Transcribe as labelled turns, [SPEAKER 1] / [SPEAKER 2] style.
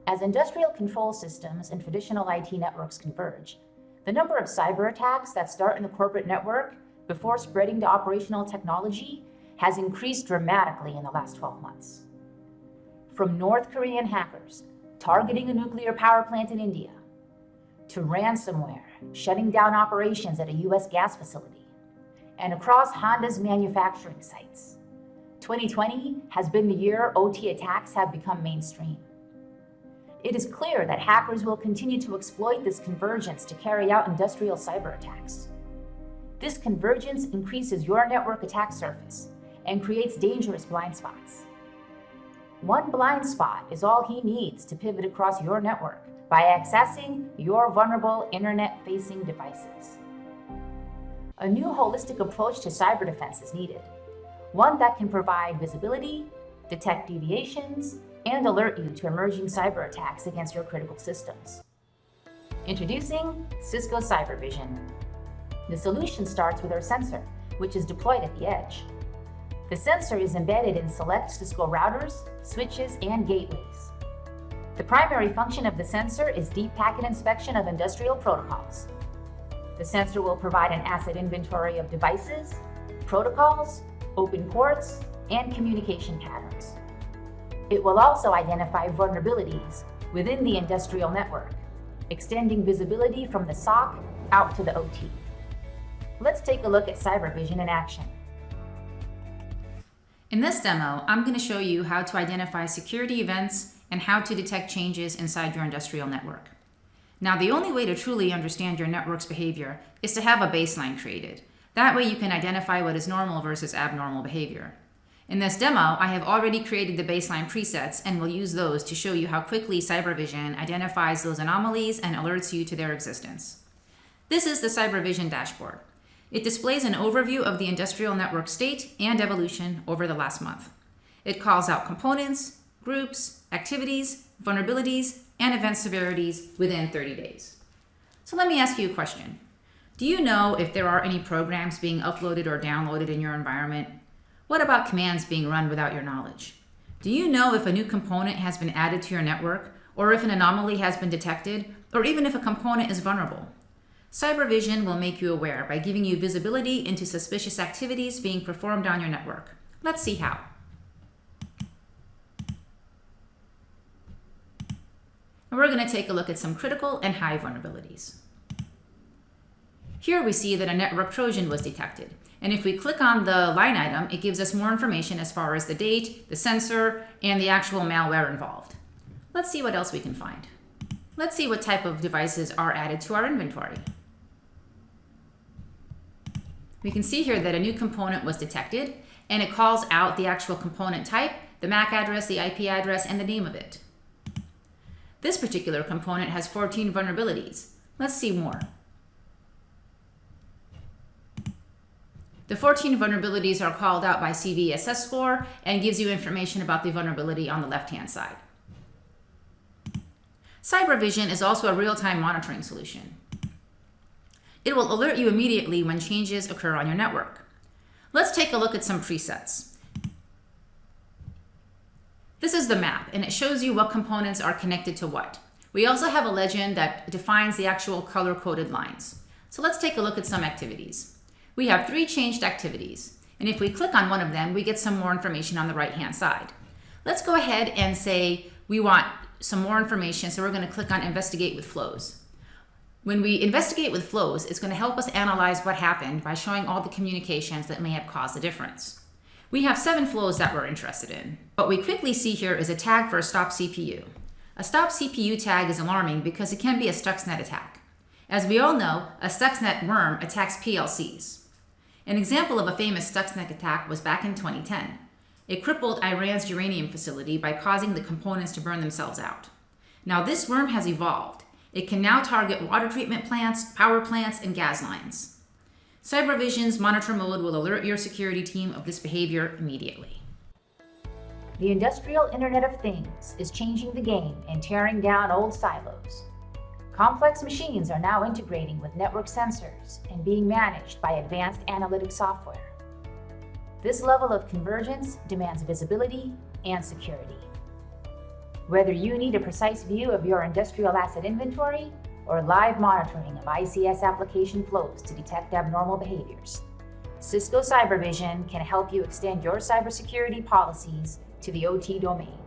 [SPEAKER 1] As industrial control systems and traditional IT networks converge, the number of cyber attacks that start in the corporate network before spreading to operational technology has increased dramatically in the last 12 months. From North Korean hackers targeting a nuclear power plant in India, to ransomware shutting down operations at a US gas facility, and across Honda's manufacturing sites, 2020 has been the year OT attacks have become mainstream. It is clear that hackers will continue to exploit this convergence to carry out industrial cyber attacks. This convergence increases your network attack surface and creates dangerous blind spots. One blind spot is all he needs to pivot across your network by accessing your vulnerable internet-facing devices. A new holistic approach to cyber defense is needed, one that can provide visibility, detect deviations, and alert you to emerging cyber attacks against your critical systems. Introducing Cisco Cybervision. The solution starts with our sensor, which is deployed at the edge. The sensor is embedded in select Cisco routers, switches, and gateways. The primary function of the sensor is deep packet inspection of industrial protocols. The sensor will provide an asset inventory of devices, protocols, open ports, and communication patterns. It will also identify vulnerabilities within the industrial network, extending visibility from the SOC out to the OT. Let's take a look at Cybervision in action.
[SPEAKER 2] In this demo, I'm going to show you how to identify security events and how to detect changes inside your industrial network. Now, the only way to truly understand your network's behavior is to have a baseline created. That way you can identify what is normal versus abnormal behavior. In this demo, I have already created the baseline presets and will use those to show you how quickly Cybervision identifies those anomalies and alerts you to their existence. This is the Cybervision Dashboard. It displays an overview of the industrial network state and evolution over the last month. It calls out components, groups, activities, vulnerabilities, and event severities within 30 days. So let me ask you a question. Do you know if there are any programs being uploaded or downloaded in your environment? What about commands being run without your knowledge? Do you know if a new component has been added to your network, or if an anomaly has been detected, or even if a component is vulnerable? Cybervision will make you aware by giving you visibility into suspicious activities being performed on your network. Let's see how. And we're going to take a look at some critical and high vulnerabilities. Here we see that a network Trojan was detected. And if we click on the line item, it gives us more information as far as the date, the sensor, and the actual malware involved. Let's see what else we can find. Let's see what type of devices are added to our inventory. We can see here that a new component was detected, and it calls out the actual component type, the MAC address, the IP address, and the name of it. This particular component has 14 vulnerabilities. Let's see more. The 14 vulnerabilities are called out by CVSS score and gives you information about the vulnerability on the left-hand side. Cybervision is also a real-time monitoring solution. It will alert you immediately when changes occur on your network. Let's take a look at some presets. This is the map, and it shows you what components are connected to what. We also have a legend that defines the actual color-coded lines. So let's take a look at some activities. We have 3 changed activities, and if we click on one of them, we get some more information on the right-hand side. Let's go ahead and say we want some more information, so we're going to click on Investigate with Flows. When we investigate with flows, it's going to help us analyze what happened by showing all the communications that may have caused the difference. We have 7 flows that we're interested in. What we quickly see here is a tag for a stop CPU. A stop CPU tag is alarming because it can be a Stuxnet attack. As we all know, a Stuxnet worm attacks PLCs. An example of a famous Stuxnet attack was back in 2010. It crippled Iran's uranium facility by causing the components to burn themselves out. Now this worm has evolved. It can now target water treatment plants, power plants, and gas lines. Cybervision's monitor mode will alert your security team of this behavior immediately.
[SPEAKER 1] The industrial Internet of Things is changing the game and tearing down old silos. Complex machines are now integrating with network sensors and being managed by advanced analytic software. This level of convergence demands visibility and security. Whether you need a precise view of your industrial asset inventory or live monitoring of ICS application flows to detect abnormal behaviors, Cisco Cybervision can help you extend your cybersecurity policies to the OT domain.